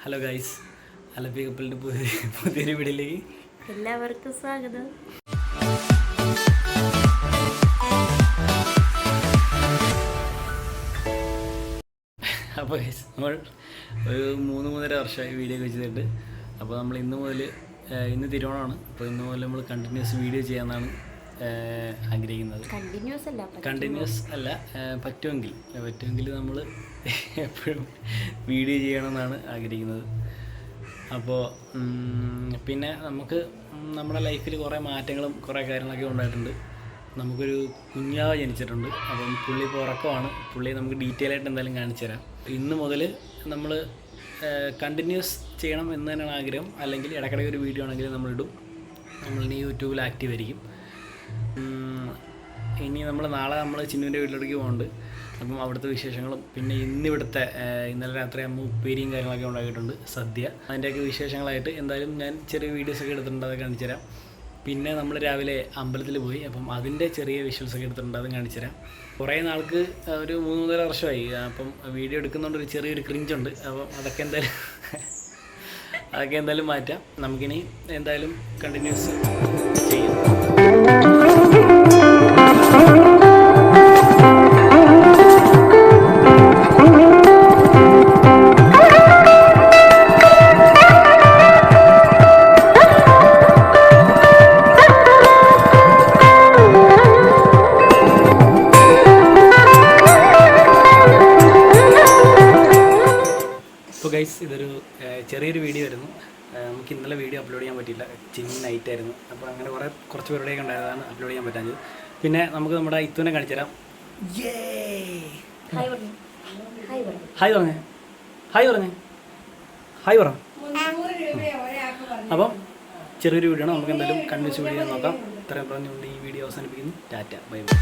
Hello guys, Alleppey കപ്പലിൻ്റെ പുതിയൊരു വീഡിയോയിലേക്ക് എല്ലാവർക്കും സ്വാഗതം. അപ്പോൾ ഗൈസ്, നമ്മൾ ഒരു 3-3.5 വർഷമായി വീഡിയോ ഒക്കെ ചെയ്തിട്ട്. അപ്പോൾ നമ്മൾ ഇന്ന് തിരുവോണമാണ്. അപ്പോൾ ഇന്ന് മുതൽ നമ്മൾ കണ്ടിന്യൂസ് വീഡിയോ ചെയ്യാമെന്നാണ് ആഗ്രഹിക്കുന്നത്. കണ്ടിന്യൂസ് അല്ല, പറ്റുമെങ്കിൽ നമ്മൾ എപ്പോഴും വീഡിയോ ചെയ്യണമെന്നാണ് ആഗ്രഹിക്കുന്നത്. അപ്പോൾ പിന്നെ നമുക്ക് നമ്മുടെ ലൈഫിൽ കുറേ മാറ്റങ്ങളും കുറേ കാര്യങ്ങളൊക്കെ ഉണ്ടായിട്ടുണ്ട്. നമുക്കൊരു കുഞ്ഞാവ് ജനിച്ചിട്ടുണ്ട്. അപ്പം പുള്ളി ഇപ്പോൾ ഉറക്കമാണ്. പുള്ളിയെ നമുക്ക് ഡീറ്റെയിൽ ആയിട്ട് എന്തായാലും കാണിച്ചു തരാം. ഇന്ന് മുതൽ നമ്മൾ കണ്ടിന്യൂസ് ചെയ്യണം എന്ന് തന്നെയാണ് ആഗ്രഹം. അല്ലെങ്കിൽ ഇടയ്ക്കിടയ്ക്ക് ഒരു വീഡിയോ ആണെങ്കിൽ നമ്മളിടും. നമ്മളിനി യൂട്യൂബിൽ ആക്റ്റീവ് ആയിരിക്കും. ഇനി നാളെ നമ്മൾ ചിന്നുവിൻ്റെ വീട്ടിലേക്ക് പോകുന്നുണ്ട്. അപ്പം അവിടുത്തെ വിശേഷങ്ങളും പിന്നെ ഇന്നലെ രാത്രി അമ്മ ഉപ്പേരിയും കാര്യങ്ങളൊക്കെ ഉണ്ടാക്കിയിട്ടുണ്ട്, സദ്യ. അതിൻ്റെയൊക്കെ വിശേഷങ്ങളായിട്ട് എന്തായാലും ഞാൻ ചെറിയ വീഡിയോസൊക്കെ എടുത്തിട്ടുണ്ട്, അതൊക്കെ കാണിച്ചു തരാം. പിന്നെ നമ്മൾ രാവിലെ അമ്പലത്തിൽ പോയി, അപ്പം അതിൻ്റെ ചെറിയ വിഷ്വൽസൊക്കെ എടുത്തിട്ടുണ്ട്, അതും കാണിച്ചു തരാം. കുറേ നാൾക്ക് ഒരു 3-3.5 വർഷമായി. അപ്പം വീഡിയോ എടുക്കുന്നതുകൊണ്ട് ഒരു ചെറിയൊരു ക്രിഞ്ചുണ്ട്. അപ്പം അതൊക്കെ എന്തായാലും മാറ്റാം. നമുക്കിനി എന്തായാലും കണ്ടിന്യൂസ് ചെയ്യാം. ഗൈസ്, ഇതൊരു ചെറിയൊരു വീഡിയോ ആയിരുന്നു. നമുക്ക് ഇന്നലെ വീഡിയോ അപ്ലോഡ് ചെയ്യാൻ പറ്റിയില്ല, നൈറ്റായിരുന്നു. അപ്പോൾ അങ്ങനെ കുറച്ച് പരിപാടിയൊക്കെ ഉണ്ടായതാണ് അപ്ലോഡ് ചെയ്യാൻ പറ്റാഞ്ഞത്. പിന്നെ നമുക്ക് നമ്മുടെ ഇത്തുവിനെ കാണിച്ചു തരാം. ഹായ് പറഞ്ഞേ. അപ്പം ചെറിയൊരു വീഡിയോ ആണ്. നമുക്ക് എന്തായാലും കണ്ടിന്യൂസ് വീഡിയോ നോക്കാം. ഇത്രയും പറഞ്ഞുകൊണ്ട് ഈ വീഡിയോ അവസാനിപ്പിക്കുന്നു. Tata, bye bye.